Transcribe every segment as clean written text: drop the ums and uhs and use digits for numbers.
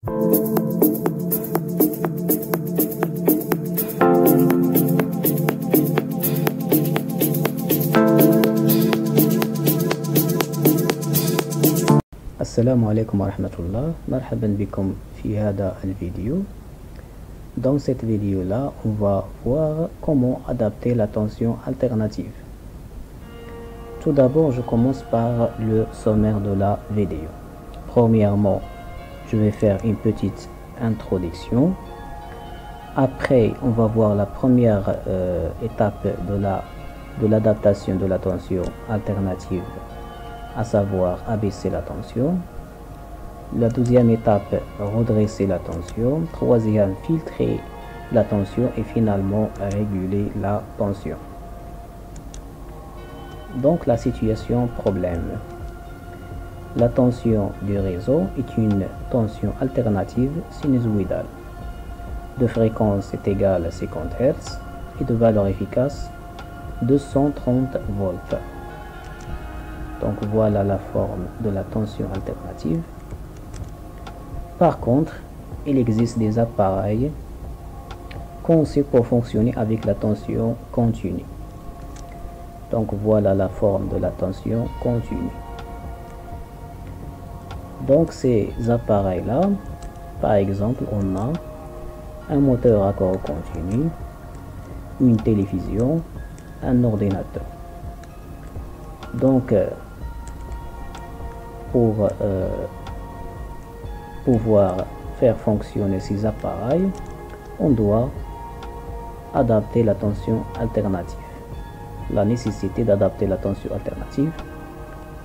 Assalamu alaikum wa rahmatullah, marhaban bikum fi hada al-vidéo. Dans cette vidéo là, on va voir comment adapter la tension alternative. Tout d'abord, je commence par le sommaire de la vidéo. Premièrement, je vais faire une petite introduction. Après, on va voir la première étape de l'adaptation de la tension alternative, à savoir abaisser la tension. La deuxième étape, redresser la tension. Troisième, filtrer la tension et finalement réguler la tension. Donc la situation problème. La tension du réseau est une tension alternative sinusoïdale de fréquence est égale à 50 Hz et de valeur efficace 230 volts. Donc voilà la forme de la tension alternative. Par contre, il existe des appareils conçus pour fonctionner avec la tension continue. Donc voilà la forme de la tension continue. Donc ces appareils-là, par exemple, on a un moteur à corps continu, une télévision, un ordinateur. Donc pour pouvoir faire fonctionner ces appareils, on doit adapter la tension alternative. La nécessité d'adapter la tension alternative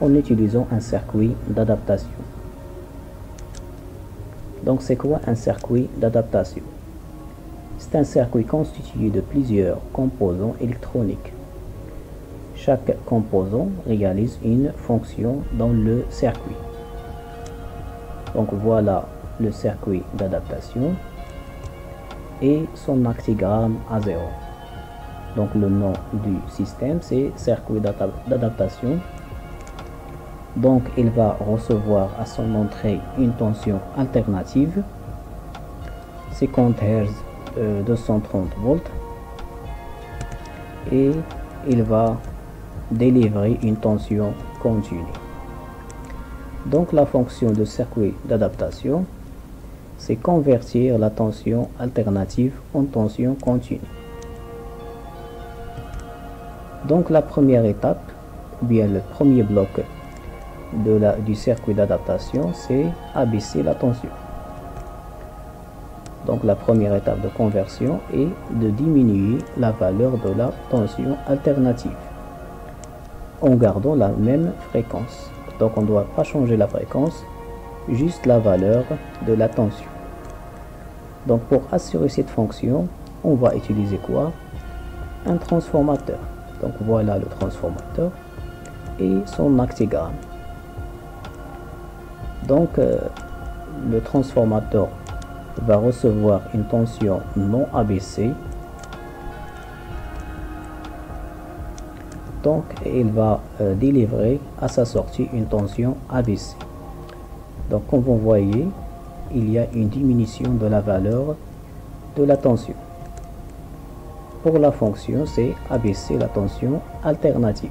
en utilisant un circuit d'adaptation. Donc c'est quoi un circuit d'adaptation? C'est un circuit constitué de plusieurs composants électroniques. Chaque composant réalise une fonction dans le circuit. Donc voilà le circuit d'adaptation et son actigramme A0. Donc le nom du système c'est circuit d'adaptation. Donc il va recevoir à son entrée une tension alternative 50 Hz 230 volts et il va délivrer une tension continue. Donc la fonction de circuit d'adaptation c'est convertir la tension alternative en tension continue. Donc la première étape ou bien le premier bloc du circuit d'adaptation c'est abaisser la tension. Donc la première étape de conversion est de diminuer la valeur de la tension alternative en gardant la même fréquence. Donc on ne doit pas changer la fréquence, juste la valeur de la tension. Donc pour assurer cette fonction, on va utiliser quoi? Un transformateur. Donc voilà le transformateur et son actigramme. Donc le transformateur va recevoir une tension non abaissée. Donc il va délivrer à sa sortie une tension abaissée. Donc comme vous voyez, il y a une diminution de la valeur de la tension. Pour la fonction, c'est abaisser la tension alternative.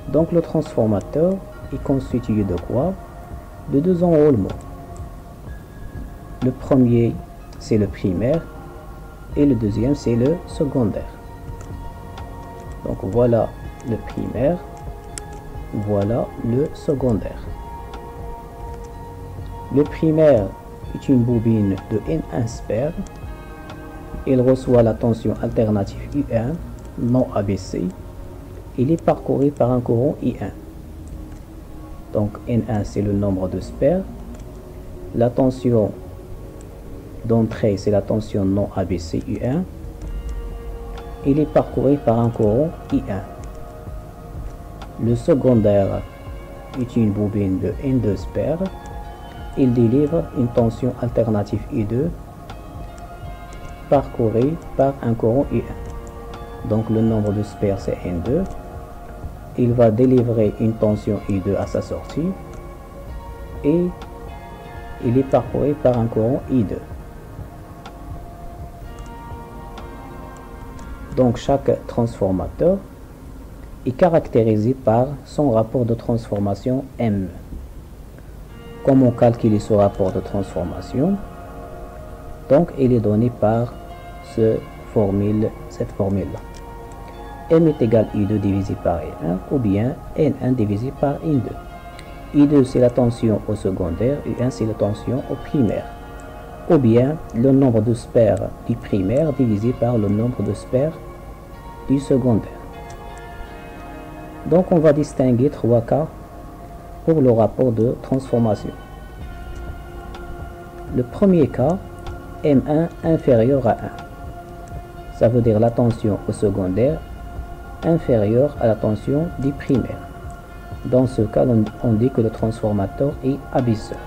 Donc le transformateur est constitué de quoi? De deux enroulements. Le premier c'est le primaire et le deuxième c'est le secondaire. Donc voilà le primaire, voilà le secondaire. Le primaire est une bobine de N1 spare. Il reçoit la tension alternative U1 non abaissée. Il est parcouru par un courant I1. Donc N1 c'est le nombre de spares. La tension d'entrée c'est la tension non abaissée U1. Il est parcouru par un courant I1. Le secondaire est une bobine de N2 spares. Il délivre une tension alternative I2 parcourue par un courant I1. Donc le nombre de spares c'est N2. Il va délivrer une tension I2 à sa sortie et il est parcouru par un courant I2. Donc chaque transformateur est caractérisé par son rapport de transformation M. Comment calculer ce rapport de transformation? Donc il est donné par cette formule-là. M est égal à I2 divisé par I1 ou bien N1 divisé par N2. I2 c'est la tension au secondaire, I1 c'est la tension au primaire. Ou bien le nombre de sphères du primaire divisé par le nombre de sphères du secondaire. Donc on va distinguer 3 cas pour le rapport de transformation. Le premier cas, M1 inférieur à 1. Ça veut dire la tension au secondaire inférieure à la tension du primaire. Dans ce cas, on dit que le transformateur est abaisseur.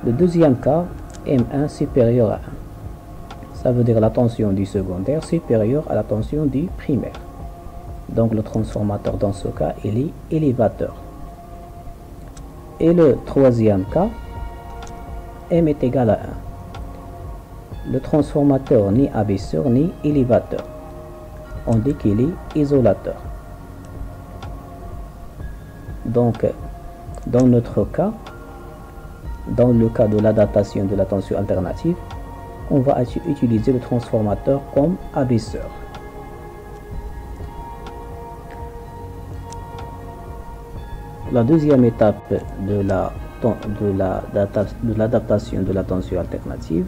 Le deuxième cas, M1 supérieur à 1. Ça veut dire la tension du secondaire supérieure à la tension du primaire. Donc le transformateur dans ce cas, il est élévateur. Et le troisième cas, M est égal à 1. Le transformateur ni abaisseur ni élévateur. On dit qu'il est isolateur. Donc, dans notre cas, dans le cas de l'adaptation de la tension alternative, on va utiliser le transformateur comme abaisseur. La deuxième étape de l'adaptation de la tension alternative,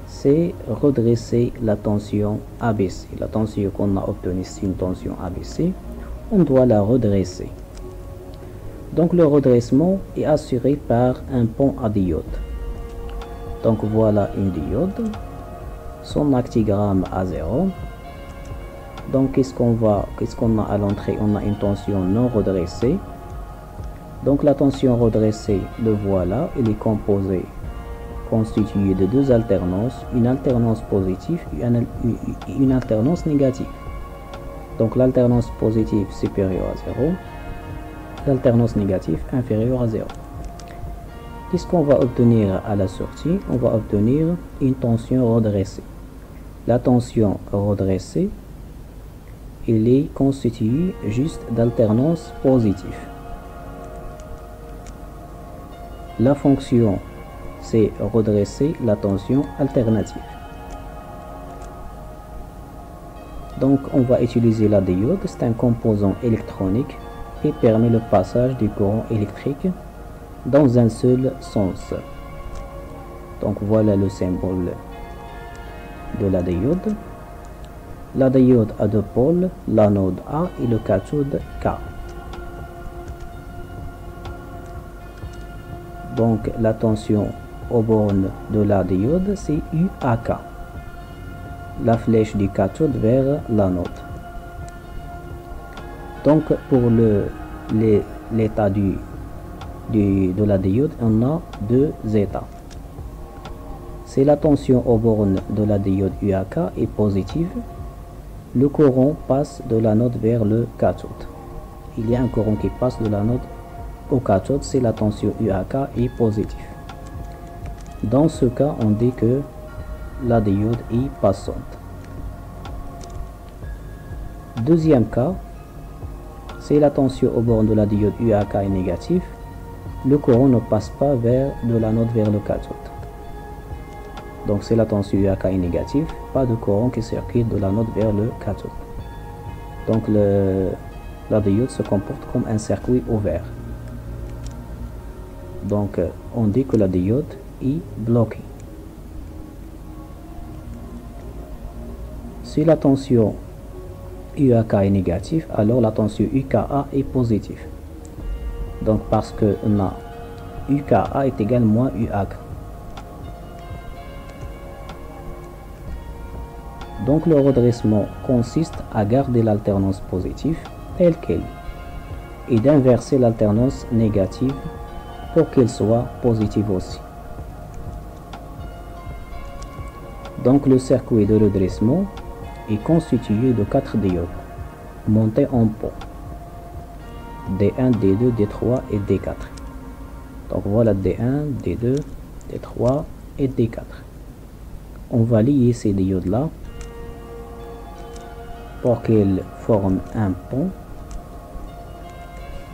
c'est redresser la tension abaissée. La tension qu'on a obtenue, c'est une tension abaissée. On doit la redresser. Donc le redressement est assuré par un pont à diode. Donc voilà une diode. Son actigramme à 0. Donc qu'est-ce qu'on a à l'entrée? On a une tension non redressée. Donc la tension redressée, le voilà, elle est constituée de deux alternances, une alternance positive et une alternance négative. Donc l'alternance positive supérieure à 0, l'alternance négative inférieure à 0. Qu'est-ce qu'on va obtenir à la sortie? On va obtenir une tension redressée. La tension redressée, elle est constituée juste d'alternance positive. La fonction, c'est redresser la tension alternative. Donc, on va utiliser la diode. C'est un composant électronique qui permet le passage du courant électrique dans un seul sens. Donc, voilà le symbole de la diode. La diode a deux pôles, l'anode A et le cathode K. Donc la tension aux bornes de la diode, c'est UAK. La flèche du cathode vers l'anode. Donc pour l'état de la diode, on a deux états. Si la tension aux bornes de la diode UAK est positive, le courant passe de l'anode vers le cathode. Il y a un courant qui passe de l'anode au cathode si la tension UAK est positive. Dans ce cas, on dit que la diode est passante. Deuxième cas, si la tension aux bornes de la diode UAK est négative, le courant ne passe pas de l'anode vers le cathode. Donc si la tension UAK est négative, pas de courant qui circule de l'anode vers le cathode. Donc la diode se comporte comme un circuit ouvert. Donc on dit que la diode est bloquée. Si la tension UAK est négative, alors la tension UKA est positive. Donc parce que on a UKA est égal à moins UAK. Donc le redressement consiste à garder l'alternance positive telle qu'elle est et d'inverser l'alternance négative pour qu'elle soit positive aussi. Donc le circuit de redressement est constitué de 4 diodes montées en pont D1, D2, D3 et D4. Donc voilà D1, D2, D3 et D4. On va lier ces diodes là pour qu'ils forment un pont.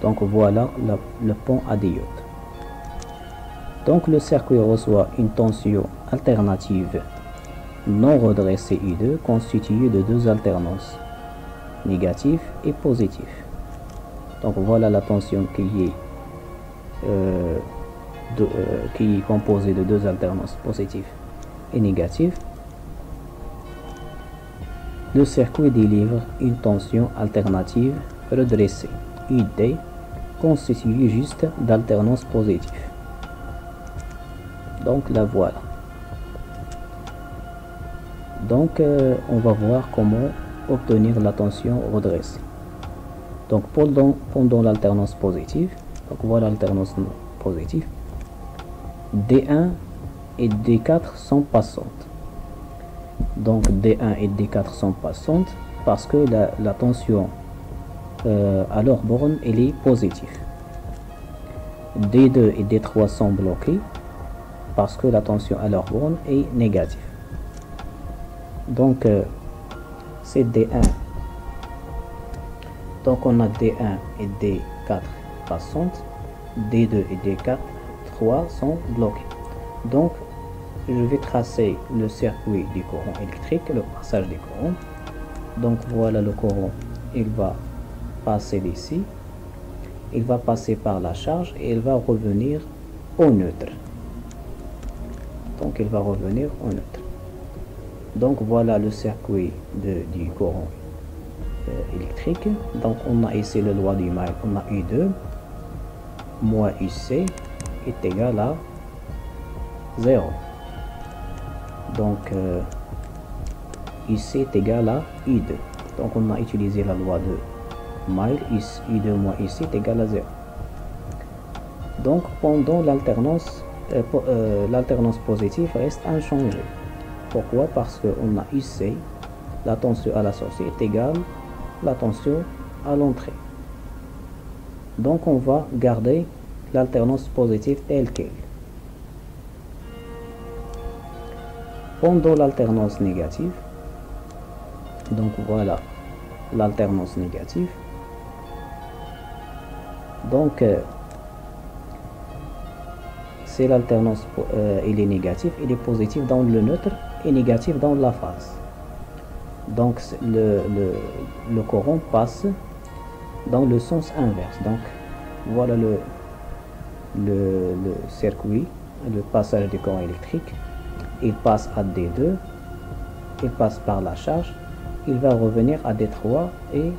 Donc voilà le pont à diode. Donc le circuit reçoit une tension alternative non redressée I2 constituée de deux alternances, négatives et positives. Donc voilà la tension qui est composée de deux alternances positives et négatives. Le circuit délivre une tension alternative redressée ID constituée juste d'alternances positives. Donc la voilà. Donc on va voir comment obtenir la tension redressée. Donc pendant l'alternance positive, donc voilà l'alternance positive, D1 et D4 sont passantes. Donc D1 et D4 sont passantes parce que la tension à leur borne elle est positive. D2 et D3 sont bloqués parce que la tension à leur borne est négative. Donc c'est D1. Donc on a D1 et D4 passantes, D2 et D3 sont bloqués. Donc je vais tracer le circuit du courant électrique, le passage du courant. Donc voilà le courant, il va passer d'ici, il va passer par la charge et il va revenir au neutre. Donc il va revenir au neutre. Donc voilà le circuit du courant électrique. Donc on a ici le loi du Mile, on a U2 moins UC est égal à 0. Donc UC est égal à U2. Donc on a utilisé la loi de Mile, U2 moins UC est égal à 0. Donc pendant l'alternance, l'alternance positive reste inchangée. Pourquoi? Parce qu'on a UC, la tension à la sortie est égale à la tension à l'entrée. Donc on va garder l'alternance positive telle qu'elle. Pendant l'alternance négative, donc voilà l'alternance négative. Donc c'est l'alternance, il est négatif, il est positif dans le neutre et négatif dans la phase. Donc le courant passe dans le sens inverse. Donc voilà le circuit, le passage du courant électrique. Il passe à D2, il passe par la charge, il va revenir à D3 et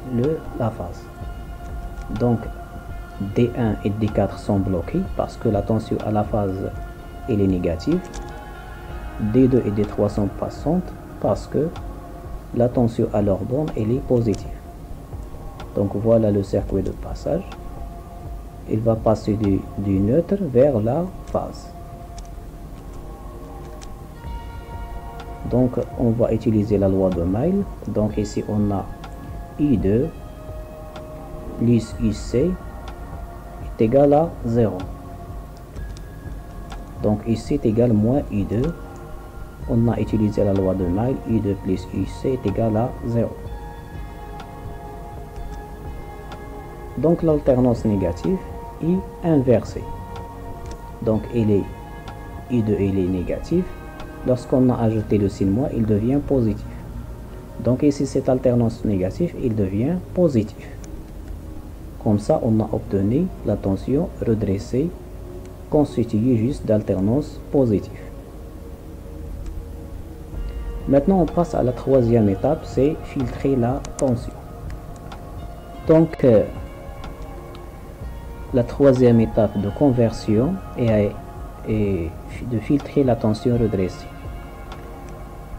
la phase. Donc D1 et D4 sont bloqués parce que la tension à la phase elle est négative. D2 et D3 sont passantes parce que la tension à leur borne elle est positive. Donc voilà le circuit de passage. Il va passer du neutre vers la phase. Donc on va utiliser la loi de Mile. Donc ici on a I2 plus IC est égal à 0. Donc ici est égal à moins I2. On a utilisé la loi de Mile. I2 plus IC est égal à 0. Donc l'alternance négative est inversée. Donc I2 il est négatif. Lorsqu'on a ajouté le signe moins, il devient positif. Donc ici cette alternance négative, il devient positif. Comme ça, on a obtenu la tension redressée constituée juste d'alternance positive. Maintenant, on passe à la troisième étape, c'est filtrer la tension. Donc, la troisième étape de conversion est de filtrer la tension redressée.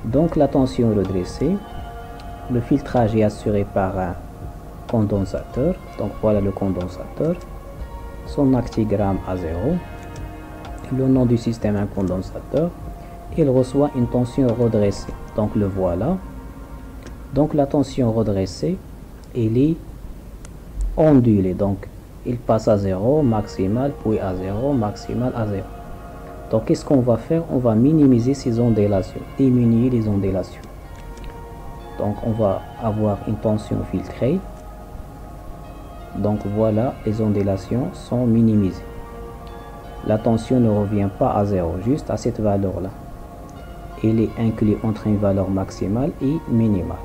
Donc la tension redressée, le filtrage est assuré par un condensateur. Donc voilà le condensateur, son actigramme à 0, le nom du système un condensateur. Il reçoit une tension redressée. Donc le voilà. Donc la tension redressée, elle est ondulée. Donc il passe à 0, maximal, puis à 0, maximal, à 0. Donc qu'est-ce qu'on va faire? On va minimiser ces ondulations, diminuer les ondulations. Donc on va avoir une tension filtrée. Donc voilà, les ondulations sont minimisées. La tension ne revient pas à 0, juste à cette valeur-là. Elle est incluse entre une valeur maximale et minimale.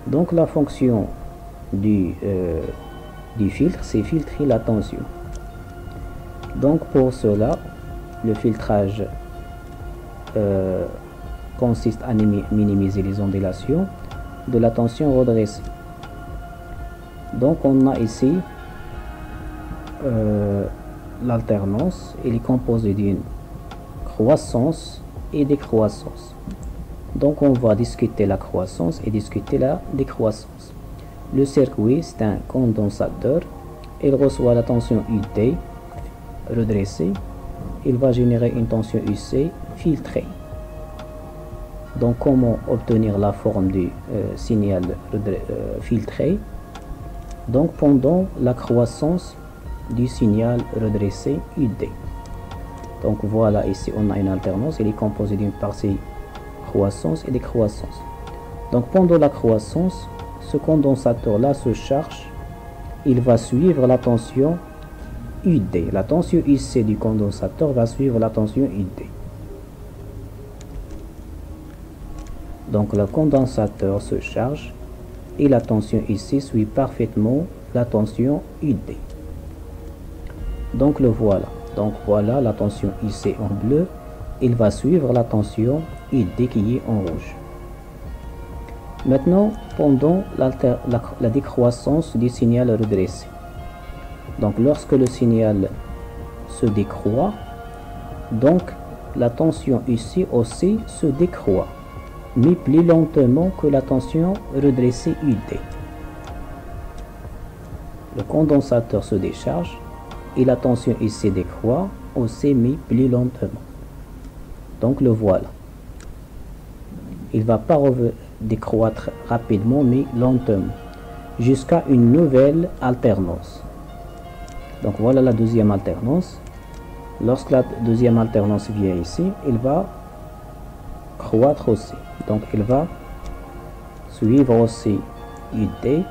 Donc la fonction du filtre, c'est filtrer la tension. Donc pour cela, le filtrage consiste à minimiser les ondulations de la tension redressée. Donc on a ici l'alternance. Elle est composée d'une croissance et décroissance. Donc on va discuter la croissance et discuter la décroissance. Le circuit, c'est un condensateur. Il reçoit la tension UT redressée. Il va générer une tension UC filtrée. Donc comment obtenir la forme du signal filtré? Donc pendant la croissance du signal redressé UD. Donc voilà, ici on a une alternance. Elle est composée d'une partie croissance et décroissance. Donc pendant la croissance, ce condensateur là se charge. Il va suivre la tension UD. La tension UC du condensateur va suivre la tension UD. Donc le condensateur se charge et la tension UC suit parfaitement la tension UD. Donc le voilà. Donc voilà la tension UC en bleu. Il va suivre la tension UD qui est en rouge. Maintenant, pendant la décroissance du signal redressé. Donc lorsque le signal se décroît, donc la tension UC aussi se décroît, mais plus lentement que la tension redressée UD. Le condensateur se décharge et la tension UC décroît aussi, mais plus lentement. Donc le voilà. Il ne va pas décroître rapidement, mais lentement, jusqu'à une nouvelle alternance. Donc voilà la deuxième alternance. Lorsque la deuxième alternance vient ici, il va croître aussi. Donc il va suivre aussi UD,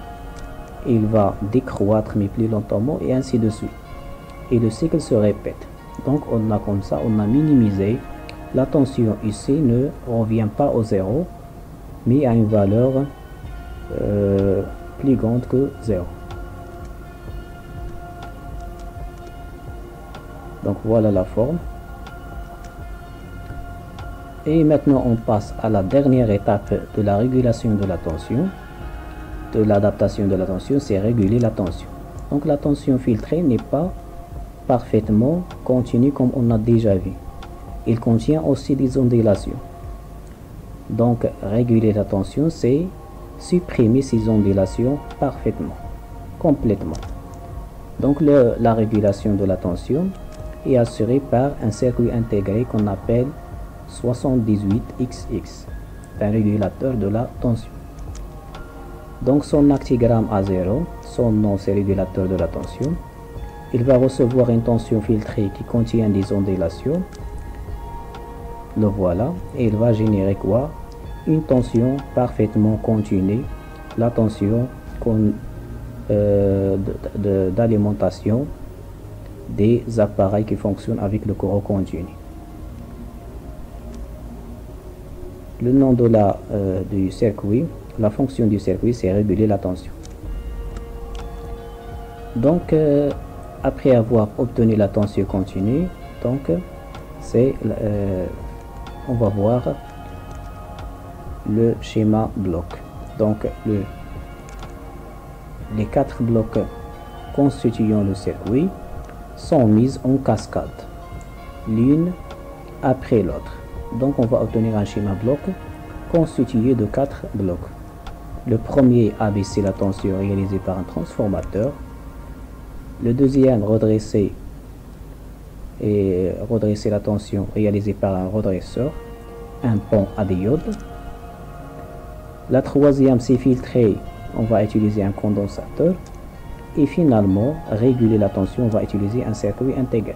il va décroître mais plus lentement et ainsi de suite. Et le cycle se répète. Donc on a comme ça, on a minimisé. La tension ici ne revient pas au zéro, mais à une valeur plus grande que 0. Donc voilà la forme. Et maintenant on passe à la dernière étape de la régulation de la tension, de l'adaptation de la tension, c'est réguler la tension. Donc la tension filtrée n'est pas parfaitement continue comme on a déjà vu. Il contient aussi des ondulations. Donc réguler la tension, c'est supprimer ces ondulations parfaitement, complètement. Donc la régulation de la tension est assurée par un circuit intégré qu'on appelle 78XX, un régulateur de la tension. Donc son actigramme A0, son nom c'est régulateur de la tension. Il va recevoir une tension filtrée qui contient des ondulations. Le voilà, et il va générer quoi? Une tension parfaitement continue, la tension d'alimentation des appareils qui fonctionnent avec le courant continu. Le nom de du circuit, la fonction du circuit, c'est réguler la tension. Donc après avoir obtenu la tension continue, donc c'est on va voir le schéma bloc. Donc les 4 blocs constituant le circuit sont mis en cascade, l'une après l'autre. Donc on va obtenir un schéma bloc constitué de 4 blocs. Le premier abaisser la tension réalisé par un transformateur. Le deuxième redresser la tension réalisée par un redresseur, un pont à diode. La troisième c'est filtrer on va utiliser un condensateur. Et finalement, réguler la tension, on va utiliser un circuit intégré.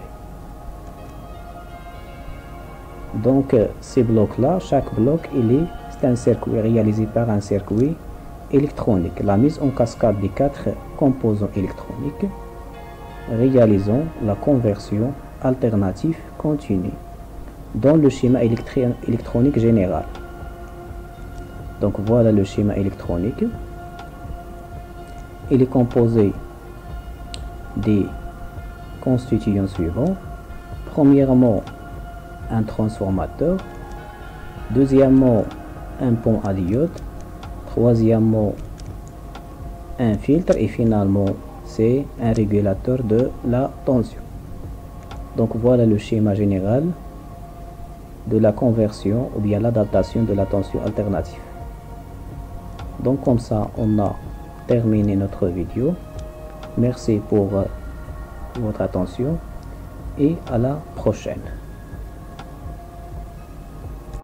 Donc, ces blocs-là, chaque bloc, c'est un circuit réalisé par un circuit électronique. La mise en cascade des 4 composants électroniques, réalisant la conversion alternative continue dans le schéma électronique général. Donc, voilà le schéma électronique. Il est composé des constituants suivants. Premièrement, un transformateur. Deuxièmement, un pont à diode. Troisièmement, un filtre. Et finalement, c'est un régulateur de la tension. Donc voilà le schéma général de la conversion ou bien l'adaptation de la tension alternative. Donc comme ça, on a terminé notre vidéo. Merci pour votre attention et à la prochaine.